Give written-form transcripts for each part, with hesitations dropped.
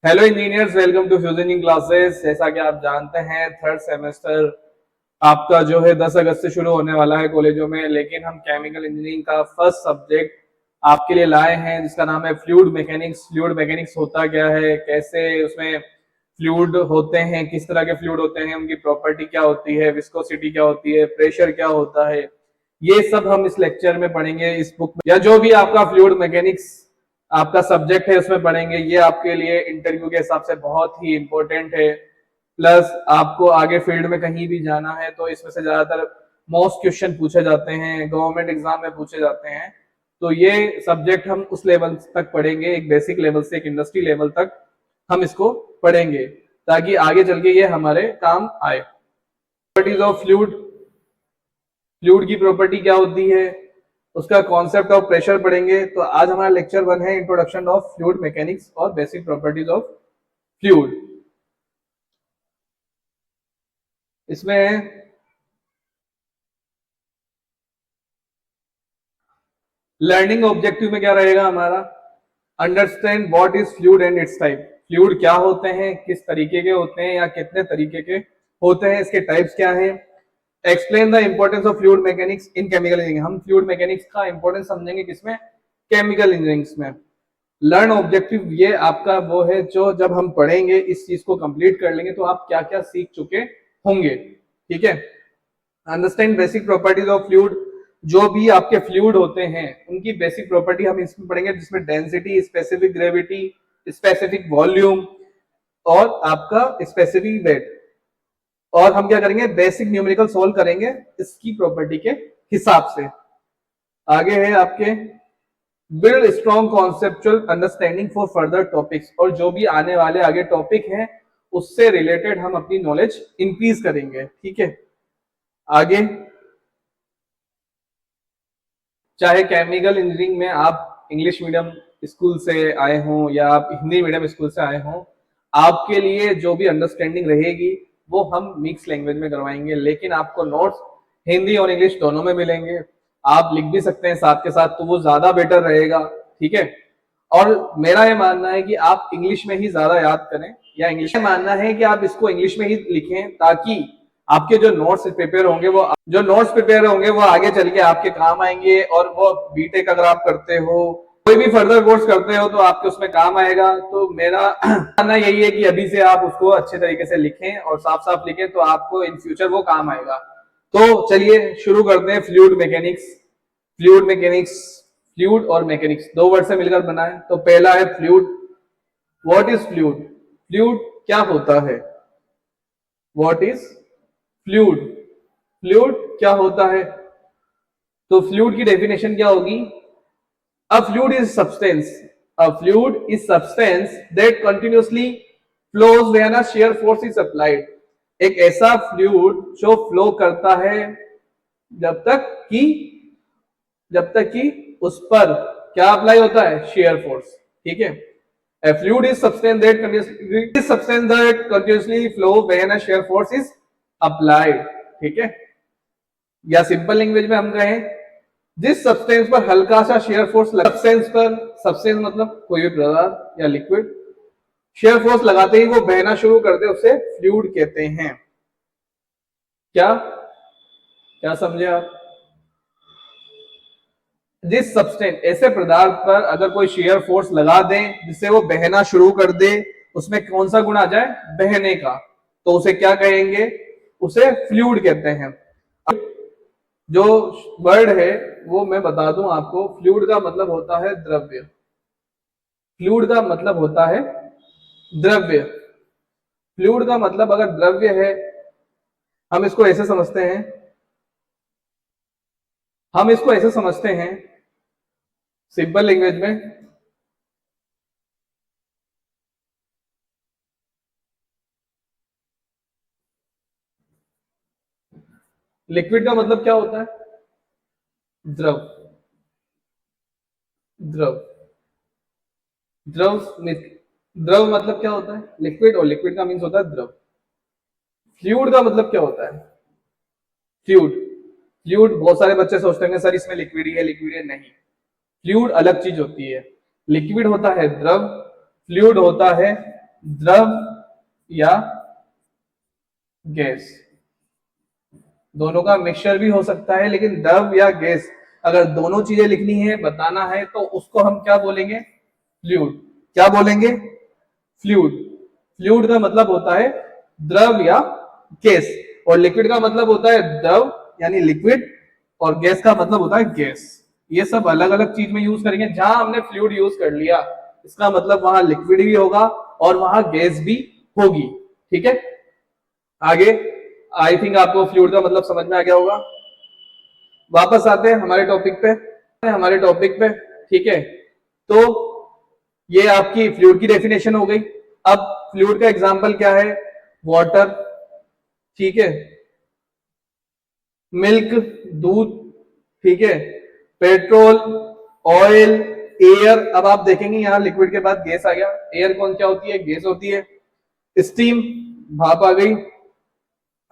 Hello engineers, welcome to Fusion Engineering Classes. जैसा कि आप जानते हैं, थर्ड सेमेस्टर आपका जो है 10 अगस्त से शुरू होने वाला है कॉलेजों में। लेकिन हम केमिकल इंजीनियरिंग का फर्स्ट सब्जेक्ट आपके लिए लाए हैं जिसका नाम है फ्लूइड मैकेनिक्स। फ्लूइड मैकेनिक्स होता क्या है, कैसे उसमें फ्लूइड होते हैं, किस तरह के फ्लूइड होते हैं, उनकी प्रॉपर्टी क्या होती है, विस्कोसिटी क्या होती है, प्रेशर क्या होता है, ये सब हम इस लेक्चर में पढ़ेंगे। इस बुक में या जो भी आपका फ्लूइड मैकेनिक्स आपका सब्जेक्ट है उसमें पढ़ेंगे। ये आपके लिए इंटरव्यू के हिसाब से बहुत ही इंपॉर्टेंट है। प्लस आपको आगे फील्ड में कहीं भी जाना है तो इसमें से ज्यादातर मोस्ट क्वेश्चन पूछे जाते हैं, गवर्नमेंट एग्जाम में पूछे जाते हैं। तो ये सब्जेक्ट हम उस लेवल तक पढ़ेंगे, एक बेसिक लेवल से एक इंडस्ट्री लेवल तक हम इसको पढ़ेंगे ताकि आगे चल के ये हमारे काम आए। प्रॉपर्टीज ऑफ फ्लूइड, फ्लूइड की प्रॉपर्टी क्या होती है, उसका कॉन्सेप्ट ऑफ प्रेशर पढ़ेंगे। तो आज हमारा लेक्चर 1 है इंट्रोडक्शन ऑफ फ्लूइड मैकेनिक्स और बेसिक प्रॉपर्टीज ऑफ फ्लूइड। इसमें लर्निंग ऑब्जेक्टिव में क्या रहेगा हमारा, understand what is fluid and it's type. Fluid क्या होते हैं, किस तरीके के होते हैं या कितने तरीके के होते हैं, इसके टाइप्स क्या है। Explain the importance of fluid mechanics in chemical engineering. हम फ्लूइड मैकेनिक्स का इंपॉर्टेंस समझेंगे किसमें, केमिकल इंजीनियरिंग में। लर्न ऑब्जेक्टिव ये आपका वो है जो जब हम पढ़ेंगे इस चीज को कंप्लीट कर लेंगे तो आप क्या क्या सीख चुके होंगे। ठीक है। Understand basic properties of fluid, जो भी आपके फ्लूइड होते हैं उनकी बेसिक प्रॉपर्टी हम इसमें पढ़ेंगे, जिसमें density, specific gravity, specific volume और आपका स्पेसिफिक वेट। और हम क्या करेंगे, बेसिक न्यूमेरिकल सॉल्व करेंगे इसकी प्रॉपर्टी के हिसाब से। आगे है आपके build strong conceptual understanding for further topics, और जो भी आने वाले आगे टॉपिक हैं उससे रिलेटेड हम अपनी नॉलेज इंक्रीज करेंगे। ठीक है। आगे चाहे केमिकल इंजीनियरिंग में आप इंग्लिश मीडियम स्कूल से आए हों या आप हिंदी मीडियम स्कूल से आए हों, आपके लिए जो भी अंडरस्टैंडिंग रहेगी वो हम मिक्स लैंग्वेज में करवाएंगे। लेकिन आपको नोट्स हिंदी और इंग्लिश दोनों में मिलेंगे, आप लिख भी सकते हैं साथ के साथ, तो वो ज्यादा बेटर रहेगा। ठीक है। और मेरा ये मानना है कि आप इंग्लिश में ही ज्यादा याद करें, या इंग्लिश में मानना है कि आप इसको इंग्लिश में ही लिखें ताकि आपके जो नोट्स प्रिपेयर होंगे वो आगे चल के आपके काम आएंगे। और वो बीटेक अगर आप करते हो, कोई भी फर्दर कोर्स करते हो, तो आपके उसमें काम आएगा। तो मेरा मानना यही है कि अभी से आप उसको अच्छे तरीके से लिखें और साफ साफ लिखें तो आपको इन फ्यूचर वो काम आएगा। तो चलिए शुरू करते हैं। Fluid mechanics, fluid mechanics, fluid और मैकेनिक्स दो वर्ड से मिलकर बना है। तो पहला है fluid. What is fluid, fluid क्या होता है, व्हाट इज फ्लूइड, फ्लूइड क्या होता है। तो फ्लूइड की डेफिनेशन क्या होगी, अ fluid is substance, a fluid is substance that continuously flows when a shear force is applied. एक ऐसा फ्लूइड जो फ्लो करता है जब तक कि उस पर क्या अप्लाई होता है, shear फोर्स। ठीक है। A fluid is substance that continuously flow when a shear force is applied। ठीक है। या सिंपल लैंग्वेज में हम कहें, जिस सब्सटेंस पर हल्का सा शेयर फोर्स सब्सटेंस मतलब कोई भी पदार्थ या लिक्विड, शेयर फोर्स लगाते ही वो बहना शुरू कर दे, उसे फ्लूइड कहते हैं। क्या क्या समझे आप, जिस सब्सटेंस ऐसे पदार्थ पर अगर कोई शेयर फोर्स लगा दे जिससे वो बहना शुरू कर दे, उसमें कौन सा गुण आ जाए, बहने का, तो उसे क्या कहेंगे, उसे फ्लूइड कहते हैं। जो वर्ड है वो मैं बता दूं आपको, फ्लूइड का मतलब होता है द्रव्य, फ्लूइड का मतलब होता है द्रव्य। फ्लूइड का मतलब अगर द्रव्य है, हम इसको ऐसे समझते हैं, सिंपल लैंग्वेज में, लिक्विड का मतलब क्या होता है, द्रव, द्रव, द्रव, द्रव मतलब क्या होता है, लिक्विड, और लिक्विड का मीन्स होता है द्रव। फ्लूइड का मतलब क्या होता है, फ्लूइड, फ्लूइड बहुत सारे बच्चे सोचते हैं सर इसमें लिक्विड ही है, लिक्विड है, नहीं। फ्लूइड अलग चीज होती है। लिक्विड होता है द्रव, फ्लूइड होता है द्रव या गैस, दोनों का मिक्सचर भी हो सकता है, लेकिन द्रव या गैस अगर दोनों चीजें लिखनी है, बताना है, तो उसको हम क्या बोलेंगे? फ्लूइड। क्या बोलेंगे? फ्लूइड। फ्लूइड का मतलब होता है द्रव या गैस, और लिक्विड का मतलब होता है द्रव यानी लिक्विड, और गैस का मतलब होता है गैस। ये सब अलग अलग चीज में यूज करेंगे। जहां हमने फ्लूइड यूज कर लिया, इसका मतलब वहां लिक्विड भी होगा और वहां गैस भी होगी। ठीक है, आगे आई थिंक आपको फ्लूइड का मतलब समझ में आ गया होगा। वापस आते हैं हमारे टॉपिक पे। ठीक है, तो ये आपकी फ्लूइड की डेफिनेशन हो गई। अब फ्लूइड का एग्जांपल क्या है? वाटर, ठीक है, मिल्क, दूध, ठीक है, पेट्रोल, ऑयल, एयर। अब आप देखेंगे यहां लिक्विड के बाद गैस आ गया। एयर कौन क्या होती है? गैस होती है। स्टीम, भाप आ गई।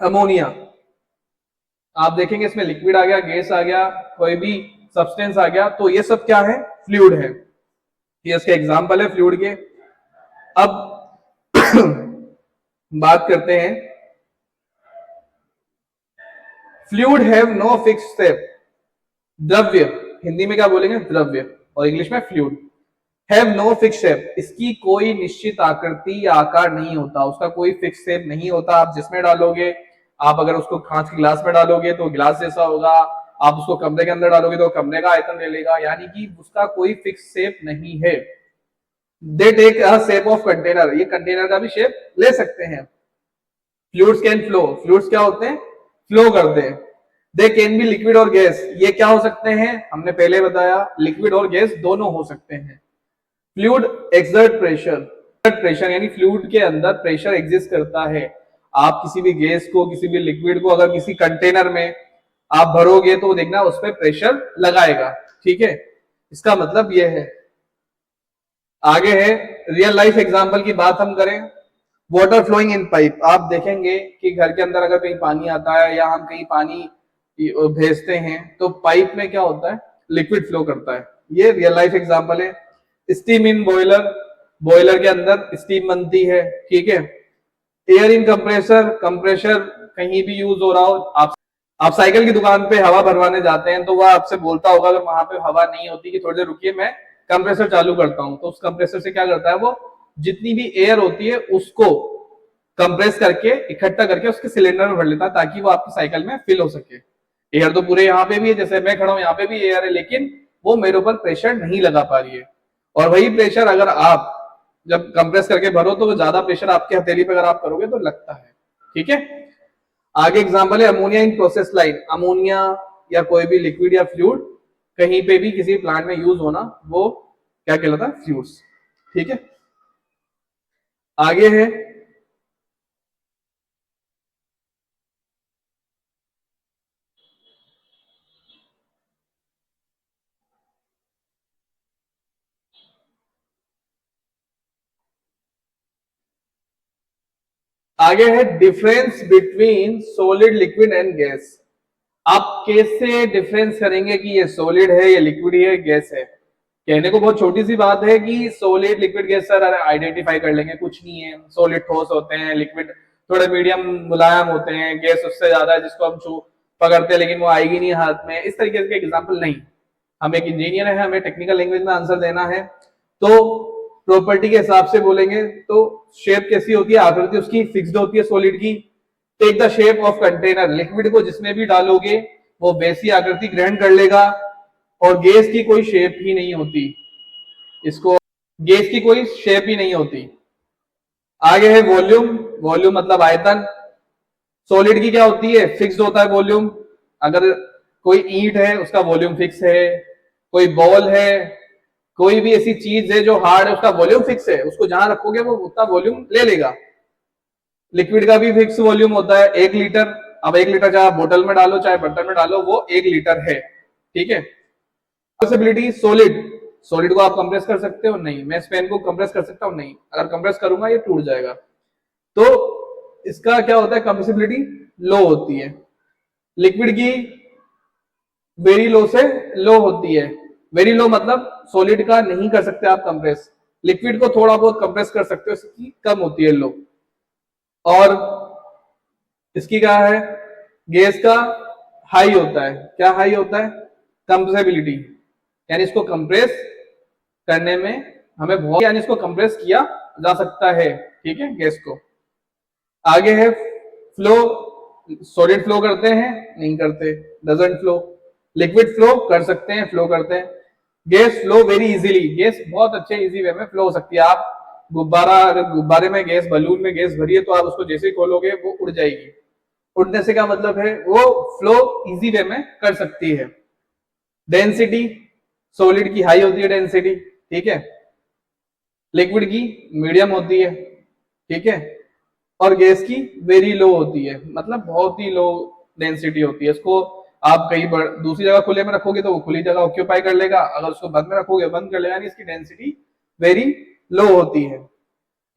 अमोनिया, आप देखेंगे इसमें लिक्विड आ गया, गैस आ गया, कोई भी सब्सटेंस आ गया, तो ये सब क्या है? फ्लूइड है। ये इसके एग्जांपल है फ्लूइड के। अब बात करते हैं, fluid have no fixed shape. द्रव्य, हिंदी में क्या बोलेंगे? द्रव्य, और इंग्लिश में fluid. Have no fix shape, इसकी कोई निश्चित आकृति या आकार नहीं होता, उसका कोई फिक्स शेप नहीं होता। आप जिसमें डालोगे, आप अगर उसको कांच के गिलास में डालोगे तो गिलास जैसा होगा, आप उसको कमरे के अंदर डालोगे तो कमरे का आयतन ले लेगा, यानी कि उसका कोई फिक्स शेप नहीं है। They take a shape of container, ये कंटेनर का भी शेप ले सकते हैं। फ्लूइड्स कैन फ्लो, फ्लूइड्स क्या होते हैं? फ्लो करते हैं। दे कैन बी लिक्विड और गैस, ये क्या हो सकते हैं? हमने पहले बताया लिक्विड और गैस दोनों हो सकते हैं। फ्लूइड एक्सर्ट प्रेशर, प्रेशर यानी फ्लूइड के अंदर प्रेशर एग्जिस्ट करता है। आप किसी भी गैस को, किसी भी लिक्विड को अगर किसी कंटेनर में आप भरोगे तो देखना उस पर प्रेशर लगाएगा। ठीक है, इसका मतलब यह है। आगे है, रियल लाइफ एग्जांपल की बात हम करें, वाटर फ्लोइंग इन पाइप। आप देखेंगे कि घर के अंदर अगर कहीं पानी आता है या हम कहीं पानी भेजते हैं तो पाइप में क्या होता है? लिक्विड फ्लो करता है। ये रियल लाइफ एग्जांपल है। स्टीम इन बॉयलर, बॉयलर के अंदर स्टीम बनती है। ठीक है, एयर इन कंप्रेसर, कंप्रेसर कहीं भी यूज हो रहा हो, आप साइकिल की दुकान पे हवा भरवाने जाते हैं तो वह आपसे बोलता होगा अगर वहां पे हवा नहीं होती कि थोड़ी देर रुकिए मैं कंप्रेसर चालू करता हूं, तो उस कंप्रेसर से क्या करता है? वो जितनी भी एयर होती है उसको कंप्रेस करके इकट्ठा करके उसके सिलेंडर में भर लेता है ताकि वो आपकी साइकिल में फिल हो सके। एयर तो पूरे यहाँ पे भी है, जैसे मैं खड़ा हूं यहाँ पे भी एयर है, लेकिन वो मेरे ऊपर प्रेशर नहीं लगा पा रही है। और वही प्रेशर अगर आप जब कंप्रेस करके भरो तो वो ज्यादा प्रेशर आपके हथेली पे अगर आप करोगे तो लगता है। ठीक है, आगे एग्जांपल है ammonia in process line. Ammonia या कोई भी लिक्विड या फ्लूइड कहीं पे भी किसी प्लांट में यूज होना, वो क्या कहलाता है? फ्लूइड्स। ठीक है, आगे है आगे है difference between solid, liquid and gas. आप कैसे डिफरेंस करेंगे कि ये सॉलिड है, ये लिक्विड है, गैस है? कहने को बहुत छोटी सी बात है कि solid, liquid, gas sir identify कर लेंगे, कुछ नहीं है। सॉलिड ठोस होते हैं, लिक्विड थोड़े मीडियम मुलायम होते हैं, गैस उससे ज्यादा है जिसको हम छू पकड़ते हैं लेकिन वो आएगी नहीं हाथ में। इस तरीके के एग्जाम्पल नहीं। हम एक इंजीनियर है, हमें टेक्निकल लैंग्वेज में आंसर देना है, तो प्रॉपर्टी के हिसाब से बोलेंगे। तो शेप कैसी होती है? आकृति उसकी फिक्स्ड होती है सॉलिड की। Take the shape of container, liquid को जिसमें भी डालोगे वो वैसी आकृति ग्रहण कर लेगा। और गैस की कोई शेप ही नहीं होती, इसको गैस की कोई शेप ही नहीं होती। आगे है वॉल्यूम, वॉल्यूम मतलब आयतन। सॉलिड की क्या होती है? फिक्स्ड होता है वॉल्यूम। अगर कोई ईंट है उसका वॉल्यूम फिक्स है, कोई बॉल है, कोई भी ऐसी चीज है जो हार्ड है उसका वॉल्यूम फिक्स है, उसको जहां रखोगे वो उतना वॉल्यूम ले लेगा। लिक्विड का भी फिक्स वॉल्यूम होता है 1 लीटर। अब 1 लीटर चाहे बोतल में डालो चाहे बर्तन में डालो वो 1 लीटर है। ठीक है, पॉसिबिलिटी सॉलिड, सॉलिड को आप कंप्रेस कर सकते हो? नहीं। मैं इस पेन को कंप्रेस कर सकता हूं? नहीं। अगर कंप्रेस करूंगा ये टूट जाएगा। तो इसका क्या होता है? कंप्रेसिबिलिटी लो होती है। लिक्विड की वेरी लो से लो होती है। वेरी लो मतलब सॉलिड का नहीं कर सकते आप कंप्रेस, लिक्विड को थोड़ा बहुत कंप्रेस कर सकते हो, इसकी कम होती है लो। और इसकी क्या है, गैस का हाई होता है। क्या हाई होता है, कंप्रेसिबिलिटी, यानी इसको कंप्रेस करने में हमें बहुत, यानी इसको कंप्रेस किया जा सकता है, ठीक है, गैस को। आगे है फ्लो, सॉलिड फ्लो करते हैं, नहीं करते, डजंट फ्लो। लिक्विड फ्लो कर सकते हैं, फ्लो करते हैं। Gas flow very easily, gas बहुत अच्छे इजी वे में फ्लो हो सकती है। आप गुब्बारा, अगर गुब्बारे में गैस, बलून में गैस भरी है, तो आप उसको जैसे ही खोलोगे वो उड़ जाएगी। उड़ने से क्या मतलब है, वो फ्लो इजी वे में कर सकती है। डेंसिटी, सॉलिड की हाई होती है डेंसिटी, ठीक है, लिक्विड की मीडियम होती है, ठीक है, और गैस की वेरी लो होती है, मतलब बहुत ही लो डेंसिटी होती है। इसको आप कहीं दूसरी जगह खुले में रखोगे तो वो खुली जगह ऑक्यूपाई कर लेगा, अगर उसको बंद में रखोगे बंद कर लेगा, यानी इसकी डेंसिटी वेरी लो होती है।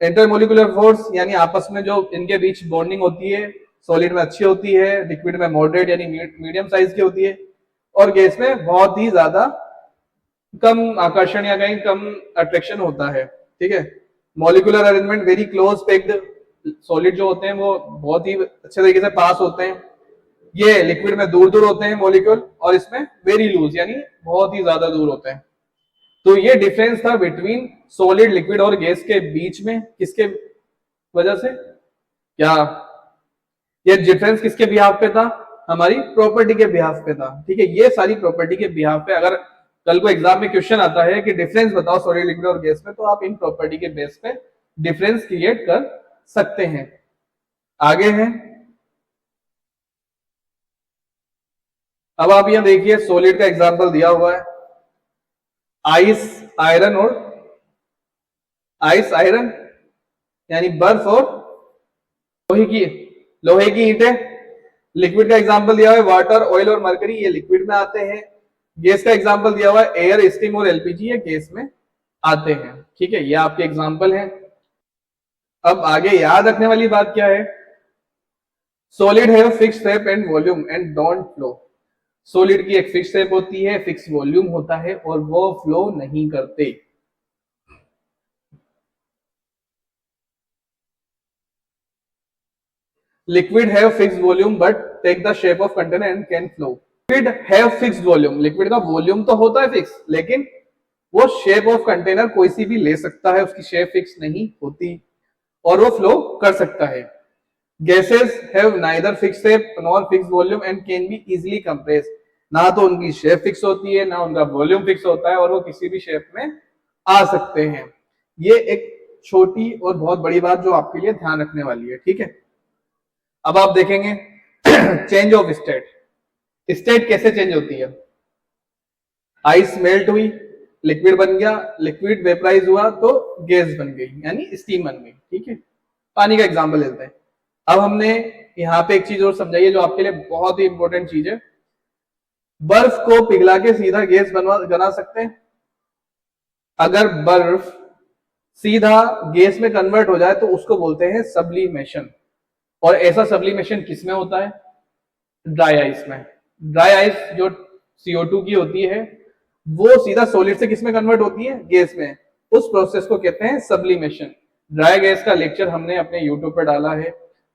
इंटरमोलिकुलर फोर्स, यानी आपस में जो इनके बीच बॉन्डिंग होती है, सॉलिड में अच्छी होती है, लिक्विड में मॉडरेट यानी मीडियम साइज की होती है, और गैस में बहुत ही ज्यादा कम आकर्षण या कहीं कम अट्रैक्शन होता है, ठीक है। Molecular arrangement very close packed, solid जो होते हैं वो बहुत ही अच्छे तरीके से पास होते हैं। ये लिक्विड में दूर दूर होते हैं मॉलिक्यूल, और इसमें वेरी लूज यानी बहुत ही ज्यादा दूर होते हैं। तो ये डिफरेंस था बिटवीन सॉलिड, लिक्विड और गैस के बीच में, किसके वजह से, क्या ये डिफरेंस किसके बिहाफ पे था, हमारी प्रॉपर्टी के बिहाफ पे था, ठीक है। ये सारी प्रॉपर्टी के बिहाफ पे, अगर कल को एग्जाम में क्वेश्चन आता है कि डिफरेंस बताओ सॉलिड, लिक्विड और गैस में, तो आप इन प्रॉपर्टी के बेस पे डिफरेंस क्रिएट कर सकते हैं। आगे है, अब आप यहां देखिए सॉलिड का एग्जांपल दिया हुआ है, आइस, आयरन और आइस, आयरन यानी बर्फ और लोहे की ईंटें। लिक्विड का एग्जांपल दिया हुआ है वाटर, ऑयल और मरकरी, ये लिक्विड में आते हैं। गैस का एग्जांपल दिया हुआ है एयर, स्टीम और एलपीजी, ये गैस में आते हैं, ठीक है। ये आपके एग्जांपल हैं। अब आगे याद रखने वाली बात क्या है, solid have fixed shape and volume and don't flow. Solid की एक फिक्स शेप होती है, फिक्स वॉल्यूम होता है, और वो फ्लो नहीं करते। Liquid have fixed volume but take the shape of container and can flow. Liquid have fixed volume, liquid का वॉल्यूम तो होता है फिक्स, लेकिन वो शेप ऑफ कंटेनर कोई सी भी ले सकता है, उसकी शेप फिक्स नहीं होती, और वो फ्लो कर सकता है। Gases have neither fix shape nor fix volume and can be easily compressed. ना तो उनकी शेप फिक्स होती है, ना उनका वॉल्यूम फिक्स होता है, और वो किसी भी शेप में आ सकते हैं। ये एक छोटी और बहुत बड़ी बात जो आपके लिए ध्यान रखने वाली है, ठीक है। अब आप देखेंगे चेंज ऑफ स्टेट, स्टेट कैसे चेंज होती है। आइस मेल्ट हुई, लिक्विड बन गया, लिक्विड वेपराइज हुआ तो गैस बन गई, यानी स्टीम बन गई, ठीक है। पानी का एग्जांपल लेते हैं। अब हमने यहाँ पे एक चीज और समझाई है जो आपके लिए बहुत ही इंपॉर्टेंट चीज है, बर्फ को पिघला के सीधा गैस बना सकते हैं। अगर बर्फ सीधा गैस में कन्वर्ट हो जाए तो उसको बोलते हैं सब्लिमेशन। और ऐसा सब्लिमेशन किसमें होता है, ड्राई आइस में। ड्राई आइस जो CO2 की होती है वो सीधा सॉलिड से किसमें कन्वर्ट होती है, गैस में। उस प्रोसेस को कहते हैं सब्लिमेशन। ड्राई गैस का लेक्चर हमने अपने यूट्यूब पर डाला है,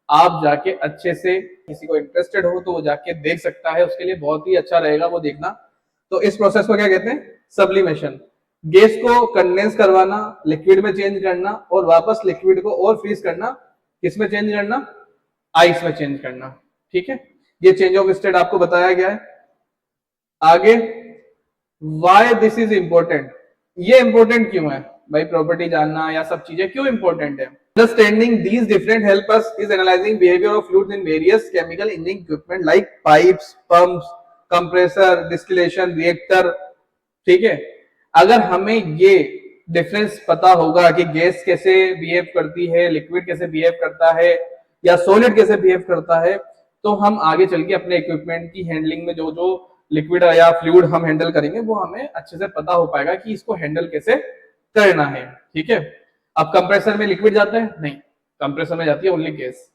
आप जाके अच्छे से, किसी को इंटरेस्टेड हो तो वो जाके देख सकता है, उसके लिए बहुत ही अच्छा रहेगा वो देखना। तो इस प्रोसेस को क्या कहते हैं, सब्लिमेशन। गैस को कंडेंस करवाना, लिक्विड में चेंज करना, और वापस लिक्विड को और फ्रीज करना, किसमें चेंज करना, आइस में चेंज करना, ठीक है। ये चेंज ऑफ स्टेट आपको बताया गया है। आगे वाई दिस इज इंपॉर्टेंट, ये इंपॉर्टेंट क्यों है भाई, प्रॉपर्टी जानना या सब चीजें क्यों इंपॉर्टेंट है। Understanding these different help us is analysing behaviour of fluids in various chemical engineering equipment like pipes, pumps, compressor, distillation, reactor, ठीक है। अगर हमें ये डिफरेंस पता होगा कि गैस कैसे बिहेव करती है, लिक्विड कैसे बिहेव करता है, या सॉलिड कैसे बिहेव करता है, तो हम आगे चल के अपने इक्विपमेंट की हैंडलिंग में जो जो लिक्विड या फ्लूइड हम हैंडल करेंगे वो हमें अच्छे से पता हो पाएगा कि इसको हैंडल कैसे करना है, ठीक है। अब कंप्रेसर में लिक्विड जाता है, नहीं, कंप्रेसर में जाती है ओनली गैस।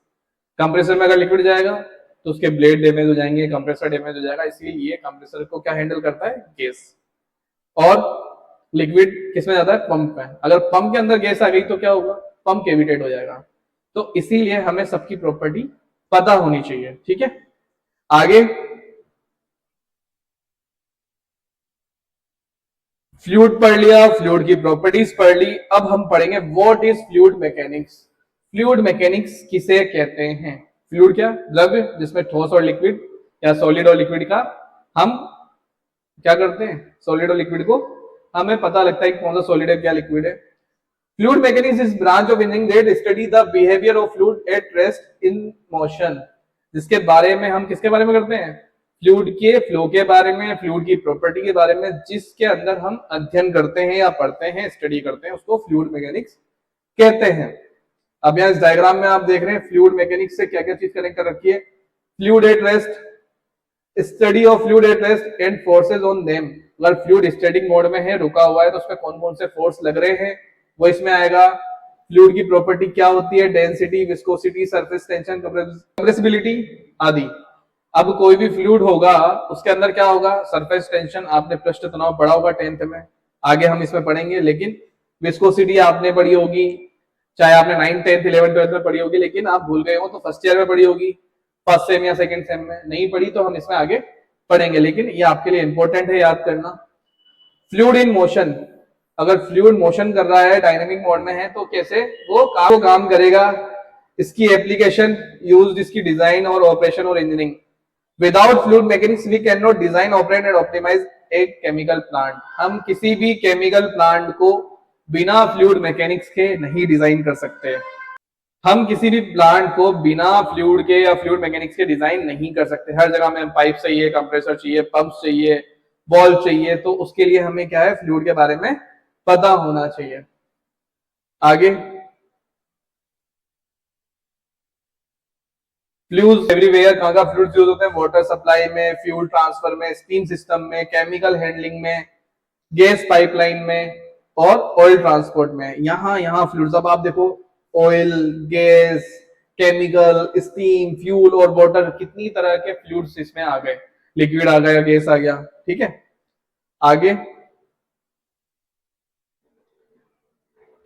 कंप्रेसर में अगर लिक्विड जाएगा तो उसके ब्लेड डैमेज हो जाएंगे, कंप्रेसर डैमेज हो जाएगा, इसलिए ये कंप्रेसर को क्या हैंडल करता है, गैस। और लिक्विड किसमें जाता है, पंप में। अगर पंप के अंदर गैस आ गई तो क्या होगा, पंप कैविटेट हो जाएगा। तो इसीलिए हमें सबकी प्रॉपर्टी पता होनी चाहिए, ठीक है। आगे फ्लूइड पढ़ लिया, फ्लूइड की प्रॉपर्टीज पढ़ ली। अब हम पढ़ेंगे what is fluid mechanics. Fluid mechanics किसे कहते हैं? फ्लूइड क्या, द्रव्य जिसमें ठोस और लिक्विड या सॉलिड और लिक्विड का हम क्या करते हैं, सॉलिड और लिक्विड को हमें पता लगता है कि कौन सा सॉलिड है क्या लिक्विड है। Fluid mechanics is branch of engineering that study the behaviour of fluid at rest in motion. जिसके बारे में हम किसके बारे में करते हैं, फ्लूइड के फ्लो के बारे में, फ्लूइड की प्रॉपर्टी के बारे में, जिसके अंदर हम अध्ययन करते हैं या पढ़ते हैं, स्टडी करते हैं, उसको फ्लूइड मैकेनिक्स कहते हैं। अब यहाँ इस डायग्राम में आप देख रहे हैं फ्लूइड मैकेनिक्स से क्या क्या चीज कनेक्ट कर रखी है। Fluid at rest, study of fluid at rest and forces on them. अगर फ्लूइड स्टैटिक मोड में है, रुका हुआ है, तो उसमें कौन कौन से फोर्स लग रहे हैं वो इसमें आएगा। फ्लूइड की प्रॉपर्टी क्या होती है, density, viscosity, surface tension, compressibility आदि। अब कोई भी फ्लूइड होगा उसके अंदर क्या होगा, सरफेस टेंशन, आपने पृष्ठ तनाव पढ़ा होगा 10th में, आगे हम इसमें पढ़ेंगे। लेकिन विस्कोसिटी आपने पढ़ी होगी, चाहे आपने 9th 10th 11th 12th में पढ़ी होगी, लेकिन आप भूल गए हो तो फर्स्ट ईयर में पढ़ी होगी, फर्स्ट सेम या सेकंड सेम में नहीं पढ़ी तो हम इसमें आगे पढ़ेंगे, लेकिन ये आपके लिए इंपॉर्टेंट है याद करना। फ्लूइड इन मोशन, अगर फ्लूइड मोशन कर रहा है, डायनामिक मोड में है, तो कैसे वो काम करेगा, इसकी एप्लीकेशन, यूज, इसकी डिजाइन और ऑपरेशन और engineering. Without fluid mechanics we can not design, operate and optimize a chemical plant. हम किसी भी केमिकल प्लांट को बिना फ्लूइड मैकेनिक्स के नहीं डिजाइन कर सकते। हम किसी भी प्लांट को बिना फ्लूइड के या फ्लूइड मैकेनिक्स के डिजाइन नहीं कर सकते। हर जगह में पाइप चाहिए, कंप्रेसर चाहिए, पंप चाहिए, बॉल चाहिए, तो उसके लिए हमें क्या है, फ्लूइड के बारे में पता होना चाहिए। आगे फ्लूइड्स एवरीवेयर, कहां का फ्लूइड्स यूज होते हैं, वाटर सप्लाई में, फ्यूल ट्रांसफर में, स्टीम सिस्टम में, केमिकल हैंडलिंग में, गैस पाइपलाइन में और ऑयल ट्रांसपोर्ट में। यहाँ फ्लूइड्स, अब आप देखो oil, gas, chemical, steam, fuel और वाटर, कितनी तरह के फ्लूइड्स इसमें आ गए, लिक्विड आ गया, गैस आ गया, ठीक है। आगे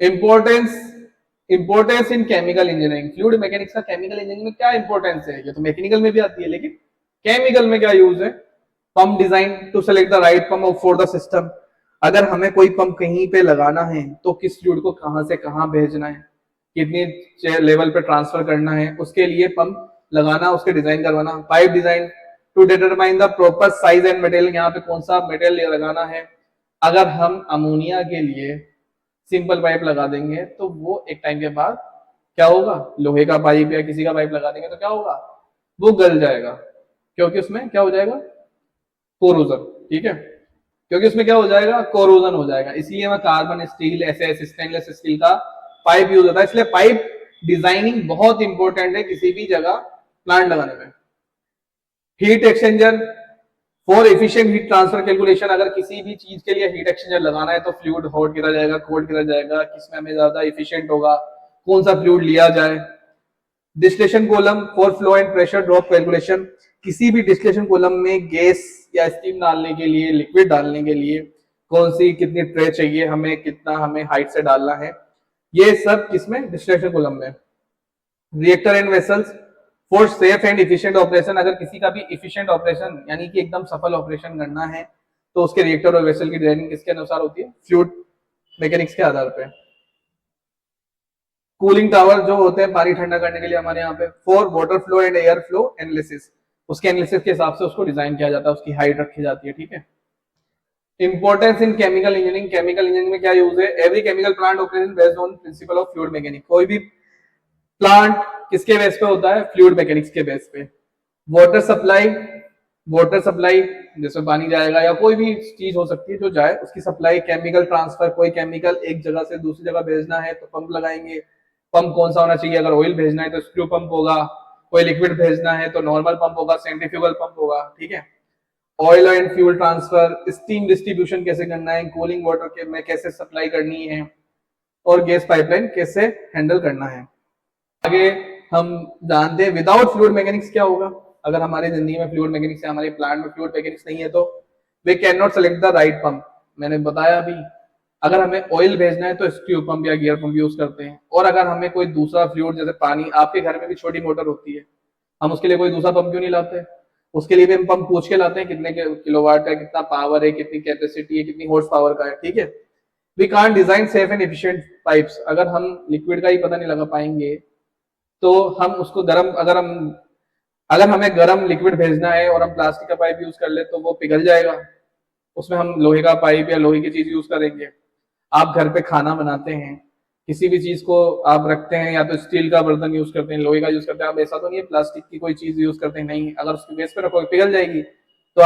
importance in chemical engineering. Fluid mechanics का केमिकल इंजीनियरिंग में क्या इंपॉर्टेंस है, ये तो मैकेनिकल में भी आती है, लेकिन केमिकल में क्या यूज है। Pump design to select the right pump for the system. अगर हमें कोई पंप कहीं पे लगाना है तो किस फ्लूइड को कहां से कहां भेजना है, कितनी लेवल पे ट्रांसफर करना है, उसके लिए पंप लगाना, उसके डिजाइन करवाना। Pipe design to determine the proper size and material, यहाँ पे कौन सा मटेरियल लगाना है। अगर हम अमोनिया के लिए सिंपल पाइप लगा देंगे तो वो एक टाइम के बाद क्या होगा, लोहे का पाइप या किसी का पाइप लगा देंगे तो क्या होगा, वो गल जाएगा, क्योंकि उसमें क्या हो जाएगा, कोरोजन, ठीक है, क्योंकि उसमें क्या हो जाएगा, कोरोजन हो जाएगा। इसलिए मैं carbon steel, SS, stainless steel का पाइप यूज होता है। इसलिए पाइप डिजाइनिंग बहुत इंपॉर्टेंट है किसी भी जगह प्लांट लगाने में। Heat exchanger for efficient heat transfer calculation, अगर किसी भी चीज के लिए हीट एक्सचेंजर लगाना है तो फ्लूइड हॉट किया जाएगा, कोल्ड किया जाएगा, किसमें हमें ज्यादा एफिशिएंट होगा, कौन सा फ्लूइड लिया जाए। Distillation column for flow and pressure drop calculation, किसी भी डिस्टिलेशन कॉलम में गैस या स्टीम डालने के लिए, लिक्विड डालने के लिए कौन सी कितनी ट्रे चाहिए हमें, कितना हमें हाइट से डालना है, ये सब किसमें, डिस्टिलेशन कॉलम में। Reactor and vessels for safe and efficient operation, अगर किसी का भी इफिशिएंट ऑपरेशन यानी कि एकदम सफल ऑपरेशन करना है तो उसके रिएक्टर और वेसल की डिजाइनिंग किसके अनुसार होती है, फ्लूइड मैकेनिक्स के आधार पे। कूलिंग टावर जो होते हैं पानी ठंडा करने के लिए हमारे यहाँ पे, for water flow and air flow analysis, उसके एनालिसिस के हिसाब से उसको डिजाइन किया जाता है, उसकी हाइट रखी जाती है, ठीक है। Importance in chemical engineering, chemical engineering में क्या यूज है, every chemical plant operation based on principle of fluid mechanics, कोई भी प्लांट किसके बेस पे होता है, फ्लूइड मैकेनिक्स के बेस पे। वाटर सप्लाई जिसमें पानी जाएगा या कोई भी चीज हो सकती है जो जाए उसकी सप्लाई। केमिकल ट्रांसफर, कोई केमिकल एक जगह से दूसरी जगह भेजना है तो पंप लगाएंगे। पंप कौन सा होना चाहिए, अगर ऑयल भेजना है तो स्क्रू पंप होगा, कोई लिक्विड भेजना है तो नॉर्मल पंप होगा, सेंट्रीफ्यूगल पंप होगा, ठीक है। Oil and fuel transfer, steam distribution कैसे करना है, कूलिंग वाटर के में कैसे सप्लाई करनी है, और गैस पाइपलाइन कैसे हैंडल करना है। आगे हम जानते हैं विदाउट फ्लूइड मैकेनिक्स क्या होगा। अगर हमारी जिंदगी में फ्लूइड मैकेनिक्स है, हमारे प्लांट में फ्लूइड मैकेनिक्स नहीं है तो we can not select the right pump. मैंने बताया अभी अगर हमें ऑयल भेजना है तो स्क्रू पंप या गियर पंप यूज करते हैं। और अगर हमें कोई दूसरा फ्लूइड जैसे पानी, आपके घर में भी छोटी मोटर होती है, हम उसके लिए कोई दूसरा पंप क्यों नहीं लाते? उसके लिए भी हम पंप पूछ के लाते हैं कितने किलोवाट का, कितना पावर है, कितनी कैपेसिटी है, कितनी हॉर्स पावर का है, ठीक है। We can't design safe and efficient pipes. अगर हम लिक्विड का ही पता नहीं लगा पाएंगे तो हम उसको गर्म, अगर हमें गर्म लिक्विड भेजना है और हम प्लास्टिक का पाइप यूज कर ले तो वो पिघल जाएगा, उसमें हम लोहे का पाइप या लोहे की चीज यूज करेंगे। आप घर पे खाना बनाते हैं, किसी भी चीज को आप रखते हैं, या तो स्टील का बर्तन यूज करते हैं, लोहे का यूज करते हैं, आप ऐसा तो नहीं है प्लास्टिक की कोई चीज यूज करते हैं, नहीं, अगर उसकी बेस पे रखोगे पिघल जाएगी। तो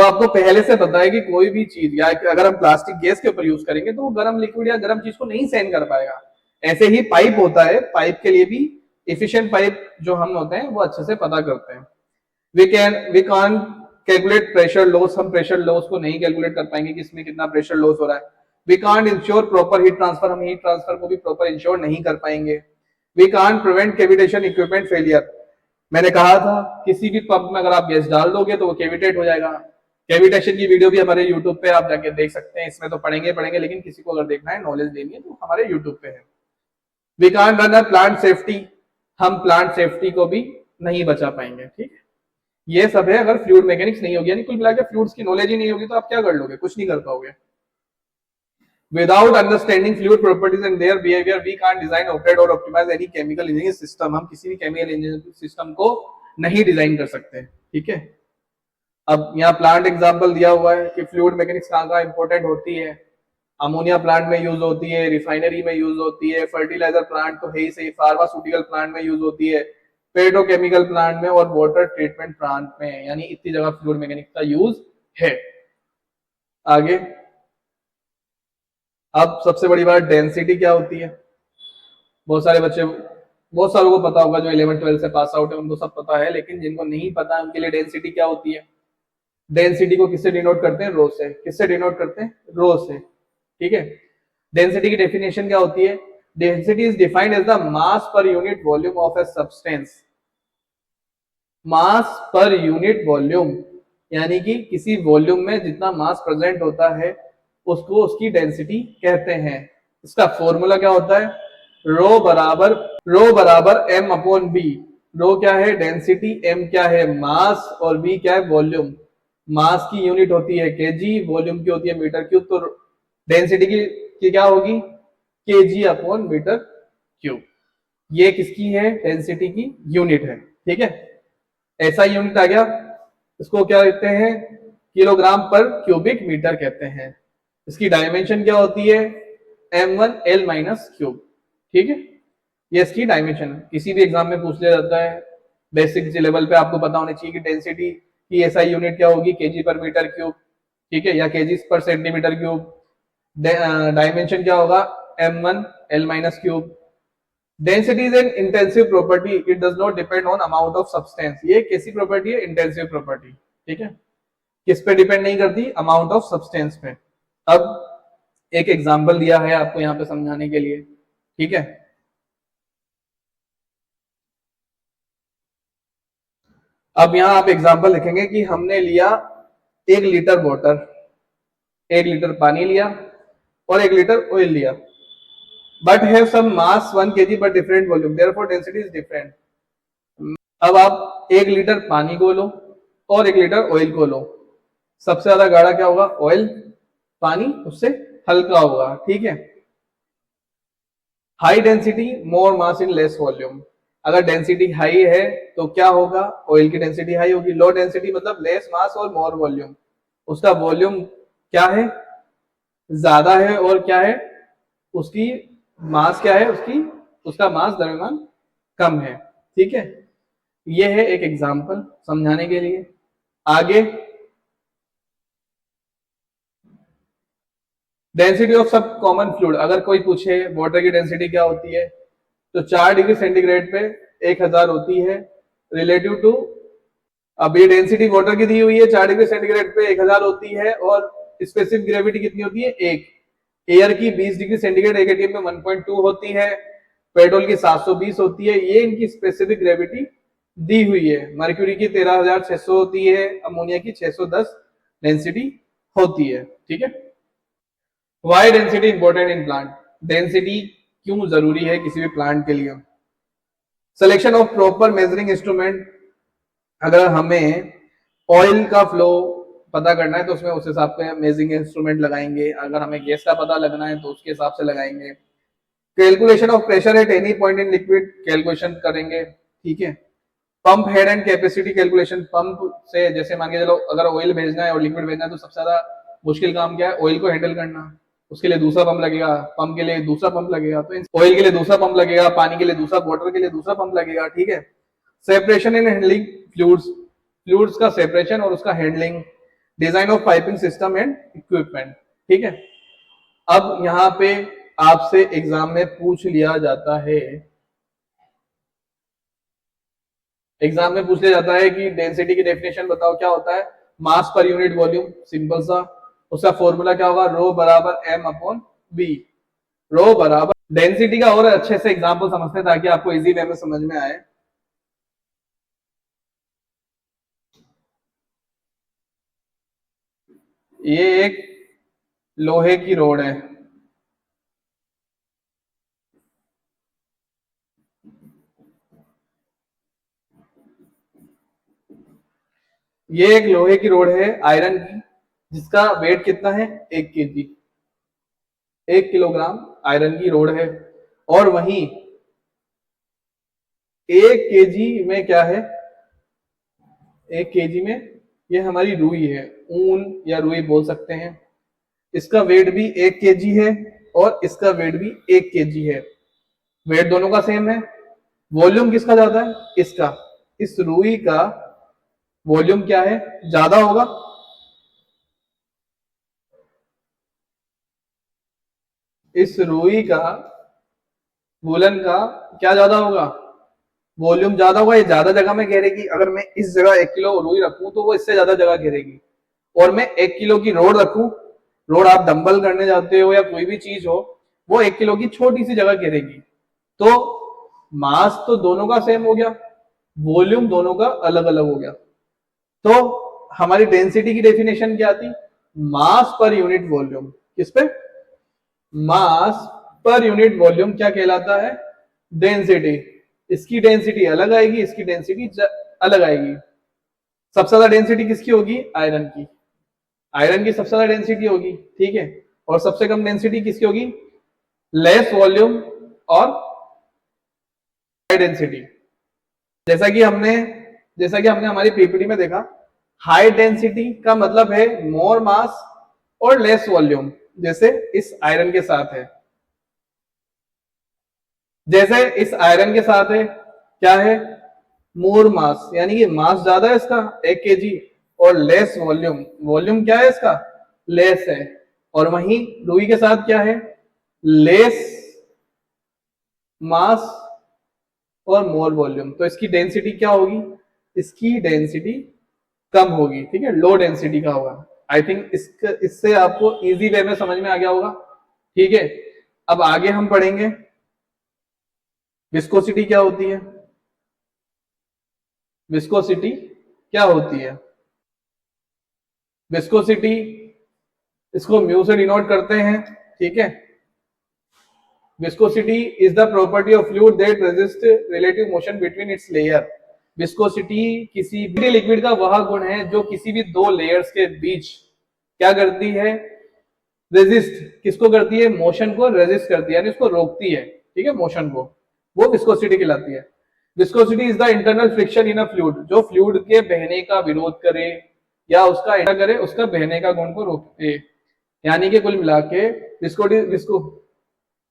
आपको पहले से पता है कि कोई भी चीज, या अगर हम प्लास्टिक गैस के ऊपर यूज करेंगे तो वो गर्म लिक्विड या गर्म चीज को नहीं सहन कर पाएगा। ऐसे ही पाइप होता है, पाइप के लिए भी एफिशिएंट पाइप जो हम होते हैं वो अच्छे से पता करते हैं। We can't calculate pressure loss. हम प्रेशर लॉस को नहीं कैलकुलेट कर पाएंगे कि इसमें कितना प्रेशर लॉस हो रहा है। We can't ensure proper heat transfer. हम हीट ट्रांसफर को भी प्रॉपर इंश्योर नहीं कर पाएंगे। We can't prevent cavitation equipment failure. मैंने कहा था किसी भी पंप में अगर आप गैस डाल दोगे तो वो कैविटेट हो जाएगा। कैविटेशन की वीडियो भी हमारे यूट्यूब पे आप जाके देख सकते हैं। इसमें तो पढ़ेंगे, लेकिन किसी को अगर देखना है, नॉलेज लेनी है, तो हमारे यूट्यूब पे है। We can't run a plant safety. हम प्लांट सेफ्टी को भी नहीं बचा पाएंगे, ठीक है। ये सब है अगर फ्लूइड मैकेनिक्स नहीं होगी, यानी कुल मिलाकर फ्लूइड्स की नॉलेज ही नहीं होगी तो आप क्या कर लोगे? कुछ नहीं कर पाओगे। Without understanding fluid properties and their behavior, we can't design, operate or optimize any chemical engineering system. हम किसी भी केमिकल इंजीनियरिंग सिस्टम को नहीं डिजाइन कर सकते, ठीक है। अब यहाँ प्लांट एग्जांपल दिया हुआ है कि फ्लूइड मैकेनिक्स कहाँ इंपॉर्टेंट होती है। अमोनिया प्लांट में यूज होती है, रिफाइनरी में यूज होती है, फर्टिलाइजर प्लांट तो है ही सही, फार्मास्यूटिकल प्लांट में यूज होती है, पेट्रोकेमिकल प्लांट में और वाटर ट्रीटमेंट प्लांट में, यानी इतनी जगह फ्लूइड मैकेनिक्स का यूज है। आगे, अब सबसे बड़ी बात, डेंसिटी क्या होती है। बहुत सारों को पता होगा, जो 11-12 से पास आउट है उनको सब पता है, लेकिन जिनको नहीं पता उनके लिए डेंसिटी क्या होती है। डेंसिटी को किससे डिनोट करते हैं? रो से। किससे डिनोट करते हैं? रो से, ठीक है। डेंसिटी की डेफिनेशन क्या होती है? Density is defined as the mass per unit volume of a substance. Mass per unit volume, यानी कि किसी वॉल्यूम में जितना मास प्रेजेंट होता है उसको उसकी डेंसिटी कहते हैं। इसका फॉर्मूला क्या होता है? रो बराबर एम अपॉन बी। रो क्या है? डेंसिटी, एम क्या है? मास, और बी क्या है? वॉल्यूम। मास की यूनिट होती है केजी, वॉल्यूम की होती है मीटर क्यूब, तो डेंसिटी की क्या होगी? KG upon metre cube. ये किसकी है? डेंसिटी की यूनिट है, ठीक है। ऐसा यूनिट आ गया, इसको क्या कहते हैं? किलोग्राम पर क्यूबिक मीटर कहते हैं। इसकी डायमेंशन क्या होती है? m1 l माइनस क्यूब, ठीक है। ये इसकी डायमेंशन किसी भी एग्जाम में पूछ लिया जाता है। बेसिक लेवल पे आपको पता होना चाहिए कि डेंसिटी की एसआई यूनिट क्या होगी? केजी पर मीटर क्यूब, ठीक है, या केजी पर सेंटीमीटर क्यूब। डायमेंशन क्या होगा? m1 l minus cube. Density is an intensive property, it does not depend on amount of substance. ये कैसी प्रॉपर्टी है? इंटेंसिव प्रॉपर्टी, ठीक है। किस पे डिपेंड नहीं करती? अमाउंट ऑफ सब्सटेंस पे। अब एक एग्जांपल दिया है आपको यहाँ पे समझाने के लिए, ठीक है। अब यहाँ आप एग्जांपल लिखेंगे कि हमने लिया 1 लीटर वाटर, 1 लीटर पानी लिया और 1 लीटर ऑयल लिया, but have some mass 1 kg but different volume, therefore density is different. अब आप 1 लीटर पानी को लो और 1 लीटर ऑयल को लो, सबसे ज्यादा गाढ़ा क्या होगा? ऑयल। पानी उससे हल्का होगा, ठीक है। High density more mass in less volume. अगर डेंसिटी हाई है तो क्या होगा? ऑयल की डेंसिटी हाई होगी। लो डेंसिटी मतलब लेस मास और मोर वॉल्यूम, उसका वॉल्यूम क्या है? ज्यादा है, और क्या है? उसकी मास क्या है? उसका मास द्रव्यमान कम है, ठीक है। ये है एक एग्जांपल समझाने के लिए। आगे, डेंसिटी ऑफ सब कॉमन फ्लूइड। अगर कोई पूछे वाटर की डेंसिटी क्या होती है, तो 4 डिग्री सेंटीग्रेड पे 1000 होती है, रिलेटिव टू, अब ये डेंसिटी वाटर की दी हुई है, 4 डिग्री सेंटीग्रेड पे 1000 होती है, और स्पेसिफिक ग्रेविटी कितनी होती है? 1। एयर की 20 डिग्री सेंटीग्रेड 1 एटीएम में 1.2 होती है, पेट्रोल की 720 होती है। ये इनकी स्पेसिफिक ग्रेविटी दी हुई है। मर्क्यूरी की 13600 होती है, अमोनिया की 610 डेंसिटी होती है, ठीक है। Why density important in plant, डेंसिटी क्यों जरूरी है किसी भी प्लांट के लिए? Selection of proper measuring instrument, अगर हमें ऑयल का फ्लो पता करना है तो उसमें उस हिसाब से मेजरिंग इंस्ट्रूमेंट लगाएंगे, अगर हमें गैस का पता लगना है तो उसके हिसाब से लगाएंगे। Calculation of pressure at any point in liquid calculation करेंगे, ठीक है। Pump head and capacity calculation, pump से जैसे मान के चलो अगर ऑयल भेजना है और लिक्विड भेजना है तो सबसे ज्यादा मुश्किल काम क्या है? ऑयल को हैंडल करना। उसके लिए दूसरा पंप लगेगा, पंप के लिए दूसरा पंप लगेगा, तो ऑयल के लिए दूसरा पंप लगेगा, पानी के लिए दूसरा, वाटर के लिए दूसरा पंप लगेगा, ठीक है। Separation in handling fluids, fluids का सेपरेशन और उसका handling, design of piping system and equipment, ठीक है। अब यहाँ पे आपसे एग्जाम में पूछ लिया जाता है, एग्जाम में पूछ लिया जाता है कि डेंसिटी की डेफिनेशन बताओ, क्या होता है? मास पर यूनिट वॉल्यूम, सिंपल सा। उसका फॉर्मूला क्या होगा? रो बराबर एम अपॉन बी, रो बराबर। डेंसिटी का और अच्छे से एग्जाम्पल समझते हैं ताकि आपको इजी वे में समझ में आए। ये एक लोहे की रोड है, ये एक लोहे की रोड है आयरन की, जिसका वेट कितना है? 1 kg, 1 किलोग्राम आयरन की रोड है। और वहीं 1 kg में क्या है? 1 kg में ये हमारी रुई है, ऊन या रुई बोल सकते हैं। इसका वेट भी 1 kg है और इसका वेट भी 1 kg है। वेट दोनों का सेम है। वॉल्यूम किसका ज्यादा है? इसका। इस रुई का वॉल्यूम क्या है? ज्यादा होगा। इस रुई का, वुलन का क्या ज्यादा होगा? वॉल्यूम ज्यादा होगा, ये ज्यादा जगह में घेरेगी। अगर मैं इस जगह 1 किलो रुई रखूं तो वो इससे ज्यादा जगह घेरेगी। और मैं 1 किलो की रोड रखूं, रोड आप डंबल करने जाते हो या कोई भी चीज हो, वो 1 किलो की छोटी सी जगह घेरेगी। तो मास तो दोनों का सेम हो गया, वॉल्यूम दोनों का अलग अलग हो गया। तो हमारी डेंसिटी की डेफिनेशन क्या थी? मास पर यूनिट वॉल्यूम। किस पे? मास पर यूनिट वॉल्यूम क्या कहलाता है? डेंसिटी। इसकी डेंसिटी अलग आएगी, इसकी डेंसिटी अलग आएगी। सबसे ज्यादा डेंसिटी किसकी होगी? आयरन की। आयरन की सबसे ज्यादा डेंसिटी होगी, ठीक है। और सबसे कम डेंसिटी किसकी होगी? लेस वॉल्यूम और हाई डेंसिटी। जैसा कि हमने हमारी पीपीटी में देखा, हाई डेंसिटी का मतलब है मोर मास और लेस वॉल्यूम, जैसे इस आयरन के साथ है। जैसे इस आयरन के साथ है, क्या है? मोर मास, यानी कि मास ज्यादा है इसका 1 kg, और लेस वॉल्यूम, वॉल्यूम क्या है इसका? लेस है। और वहीं रुई के साथ क्या है? लेस मास और मोर वॉल्यूम। तो इसकी डेंसिटी क्या होगी? इसकी डेंसिटी कम होगी, ठीक है, लो डेंसिटी का होगा। आई थिंक इससे आपको इजी वे में समझ में आ गया होगा, ठीक है। अब आगे हम पढ़ेंगे विस्कोसिटी क्या होती है। विस्कोसिटी क्या होती है? विस्कोसिटी, इसको म्यू से डिनोट करते हैं, ठीक है। Viscosity is the property of fluid that resist relative motion between its layer. Viscosity किसी भी लिक्विड का वह गुण है जो किसी भी दो लेयर्स के बीच क्या करती है? रेजिस्ट। किसको करती है? मोशन को रेजिस्ट करती है, यानी उसको रोकती है, ठीक है, मोशन को। वो विस्कोसिटी कहलाती है। Viscosity is the internal friction in a fluid, जो फ्लूइड के बहने का विरोध करे या उसका क्या करे? उसका बहने का गुण को रोकते। यानी कि कुल मिला के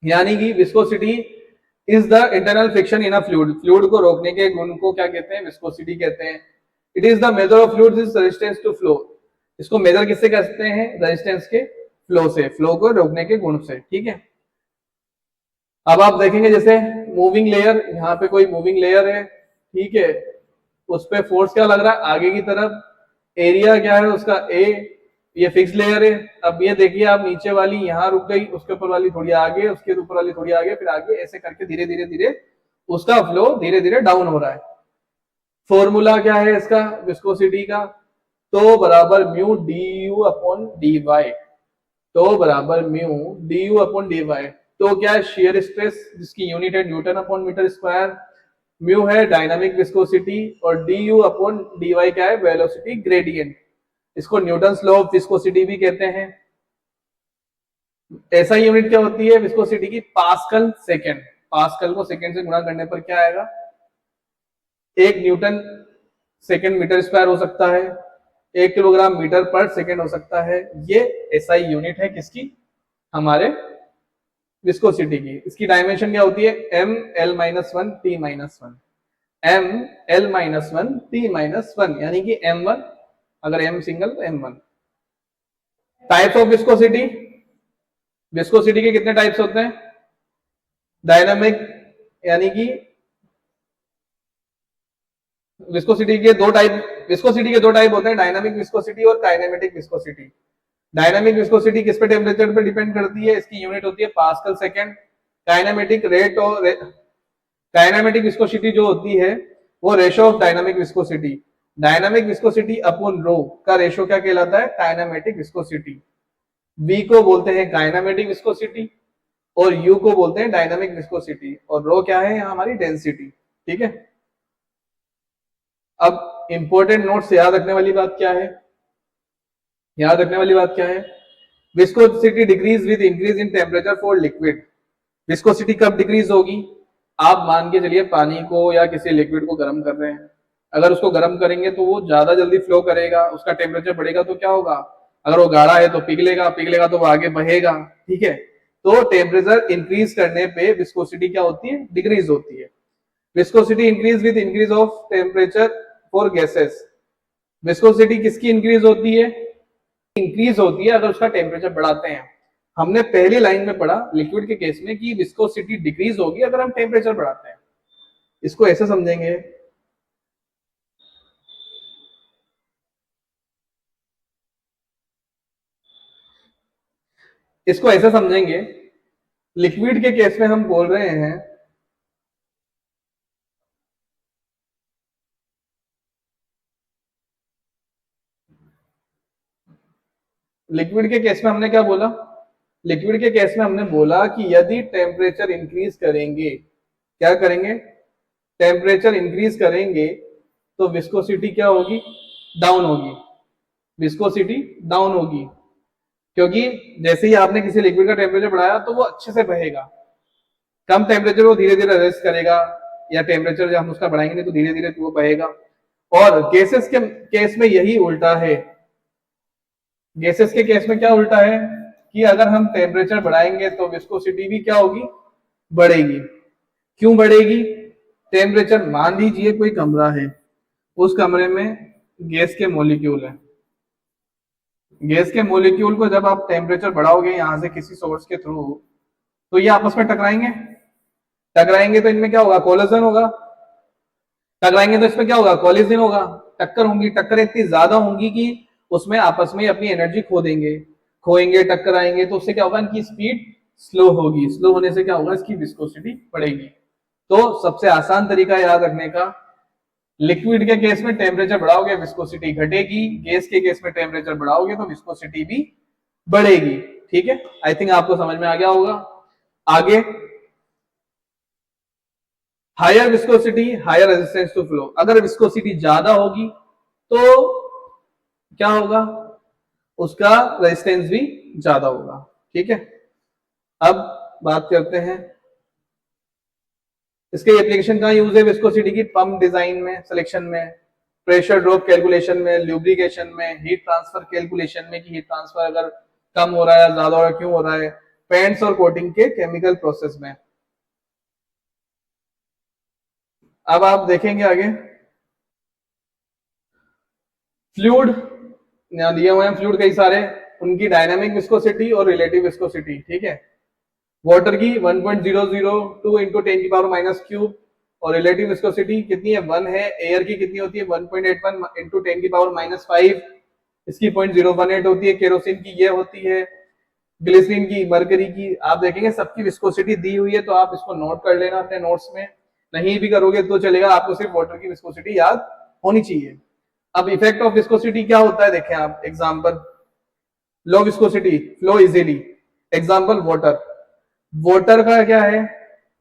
यानी कि viscosity is the internal friction in a fluid, fluid को रोकने के गुण को क्या कहते हैं? विस्कोसिटी कहते हैं। It is the measure of fluids is resistance to flow. इसको मेजर किससे कहते हैं? रेजिस्टेंस के फ्लो से, फ्लो को रोकने के गुण से, ठीक है। अब आप देखेंगे जैसे मूविंग लेयर, यहाँ पे कोई मूविंग लेयर है, ठीक है, उस पर फोर्स क्या लग रहा है? आगे की तरफ। एरिया क्या है उसका? ए। ये फिक्स लेयर है। अब ये देखिए आप, नीचे वाली यहाँ रुक गई, उसके ऊपर वाली थोड़ी आगे, उसके ऊपर वाली थोड़ी आगे, फिर आगे, ऐसे करके धीरे धीरे धीरे उसका फ्लो धीरे धीरे डाउन हो रहा है। फॉर्मूला क्या है इसका? विस्कोसिटी का तो बराबर mu D U upon D Y. Tau बराबर mu D U upon D Y. Tau क्या है, शेयर स्ट्रेस जिसकी यूनिट है newton upon metre square, mu है डायनामिक विस्कोसिटी, और D U upon D Y क्या है, वेलोसिटी ग्रेडियंट। इसको न्यूटन्स लॉ ऑफ विस्कोसिटी भी कहते हैं। ऐसा यूनिट क्या होती है विस्कोसिटी की, पास्कल सेकेंड। पास्कल को सेकेंड से गुणा करने पर क्या आएगा, 1 न्यूटन सेकेंड मीटर स्क्वायर हो सकता है, 1 किलोग्राम मीटर पर सेकेंड हो सकता है। ये एसआई यूनिट है किसकी, हमारे विस्कोसिटी की। इसकी डायमेंशन क्या होती है, M L minus one T minus one, M L minus one T minus one, यानी कि एम वन, अगर एम सिंगल तो M one. Types of viscosity, viscosity के कितने टाइप्स होते हैं, डायनामिक, यानी कि विस्कोसिटी के दो टाइप होते हैं, डायनामिक विस्कोसिटी और काइनेमेटिक विस्कोसिटी। डायनामिक विस्कोसिटी किस पे, टेम्परेचर पे डिपेंड करती है, इसकी यूनिट होती है पास्कल सेकेंड। काइनेमेटिक रेट और काइनेमेटिक विस्कोसिटी जो होती है वो ratio of dynamic viscosity. Dynamic viscosity upon rho का रेशो क्या कहलाता है, काइनेमेटिक विस्कोसिटी। V को बोलते हैं काइनेमेटिक विस्कोसिटी और U को बोलते हैं डायनामिक विस्कोसिटी, और रो क्या है यहाँ हमारी डेंसिटी। ठीक है, अब इंपॉर्टेंट नोट्स याद रखने वाली बात क्या है, याद रखने वाली बात क्या है, viscosity decrease with increase in temperature for liquid. Viscosity कब डिक्रीज होगी, आप मान के चलिए पानी को या किसी लिक्विड को गर्म कर रहे हैं, अगर उसको गर्म करेंगे तो वो ज्यादा जल्दी फ्लो करेगा, उसका टेम्परेचर बढ़ेगा तो क्या होगा, अगर वो गाढ़ा है तो पिघलेगा, पिघलेगा तो वो आगे बहेगा। ठीक है, तो टेम्परेचर इंक्रीज करने पे विस्कोसिटी क्या होती है, डिक्रीज होती है। Viscosity increase with increase of temperature for gases. Viscosity किसकी इंक्रीज होती है, इंक्रीज होती है अगर उसका टेम्परेचर बढ़ाते हैं। हमने पहली लाइन में पढ़ा लिक्विड के केस में कि विस्कोसिटी डिक्रीज होगी अगर हम टेम्परेचर बढ़ाते हैं। इसको ऐसे समझेंगे, इसको ऐसे समझेंगे, लिक्विड के केस में हम बोल रहे हैं लिक्विड के केस में हमने क्या बोला, लिक्विड के केस में हमने बोला कि यदि टेम्परेचर इंक्रीज करेंगे, क्या करेंगे, टेम्परेचर इंक्रीज करेंगे तो विस्कोसिटी क्या होगी, डाउन होगी, विस्कोसिटी डाउन होगी। क्योंकि जैसे ही आपने किसी लिक्विड का टेम्परेचर बढ़ाया तो वो अच्छे से बहेगा, कम टेम्परेचर वो धीरे धीरे रेस्ट करेगा, या टेम्परेचर जब हम उसका बढ़ाएंगे नहीं तो धीरे धीरे वो बहेगा। और गैसेस के केस में यही उल्टा है, गैसेस के केस में क्या उल्टा है कि अगर हम टेम्परेचर बढ़ाएंगे तो विस्कोसिटी भी क्या होगी, बढ़ेगी। क्यों बढ़ेगी, टेम्परेचर, मान लीजिए कोई कमरा है, उस कमरे में गैस के मॉलिक्यूल है, गैस के मॉलिक्यूल को जब आप टेम्परेचर बढ़ाओगे यहां से किसी सोर्स के थ्रू, तो ये आपस में टकराएंगे, टकराएंगे तो इनमें क्या होगा, कोलिजन होगा, टकराएंगे तो इसमें क्या होगा, कोलिजन होगा, टक्कर होंगी, टक्कर इतनी ज्यादा होंगी कि उसमें आपस में अपनी एनर्जी खो देंगे, खोएंगे, टक्कर आएंगे, तो उससे क्या होगा, इनकी स्पीड स्लो होगी, स्लो होने से क्या होगा, इसकी विस्कोसिटी बढ़ेगी। तो सबसे आसान तरीका याद रखने का, लिक्विड के केस में टेम्परेचर बढ़ाओगे विस्कोसिटी घटेगी, गैस के केस में टेम्परेचर बढ़ाओगे तो विस्कोसिटी भी बढ़ेगी। ठीक है, आई थिंक आपको समझ में आ गया होगा। आगे, higher viscosity higher resistance to flow. अगर विस्कोसिटी ज्यादा होगी तो क्या होगा, उसका रेजिस्टेंस भी ज्यादा होगा। ठीक है, अब बात करते हैं इसके एप्लीकेशन कहाँ यूज है विस्कोसिटी की, पंप डिजाइन में, सिलेक्शन में, प्रेशर ड्रॉप कैलकुलेशन में, ल्यूब्रिकेशन में, हीट ट्रांसफर कैलकुलेशन में कि हीट ट्रांसफर अगर कम हो रहा है या ज्यादा हो रहा है, क्यों हो रहा है, पेंट्स और कोटिंग के केमिकल प्रोसेस में। अब आप देखेंगे आगे, फ्लूइड दिए हुए हैं, फ्लूइड कई सारे, उनकी डायनामिक विस्कोसिटी और रिलेटिव विस्कोसिटी। ठीक है, वाटर की 1.002 इंटू 10 की पावर माइनस क्यूब, और रिलेटिव विस्कोसिटी कितनी है, 1 है। एयर की कितनी होती है, 1.81 इंटू 10 की पावर माइनस 5, इसकी 0.018 होती है। केरोसिन की ये होती है, ग्लिसरीन की, मरकरी की, आप देखेंगे सबकी विस्कोसिटी दी हुई है, तो आप इसको नोट कर लेना अपने नोट्स में, नहीं भी करोगे तो चलेगा, आपको सिर्फ वाटर की विस्कोसिटी याद होनी चाहिए। अब इफेक्ट ऑफ विस्कोसिटी क्या होता है, देखें आप example, low viscosity, flow easily. Example water, water का क्या है,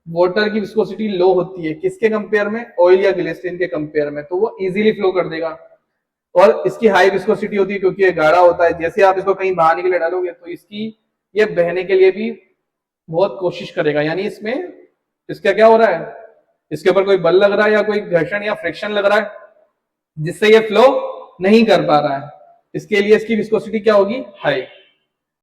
वाटर की विस्कोसिटी लो होती है किसके कंपेयर में, ऑयल या ग्लिसरीन के कंपेयर में, तो वो इजीली फ्लो कर देगा। और इसकी हाई विस्कोसिटी होती है क्योंकि ये गाढ़ा होता है, जैसे आप इसको कहीं बाहर निकले डालोगे तो इसकी ये बहने के लिए भी बहुत कोशिश करेगा, यानी इसमें इसका क्या हो रहा है, इसके ऊपर कोई बल लग रहा है या कोई घर्षण या फ्रिक्शन लग रहा है जिससे ये फ्लो नहीं कर पा रहा है, इसके लिए इसकी विस्कोसिटी क्या होगी, हाई।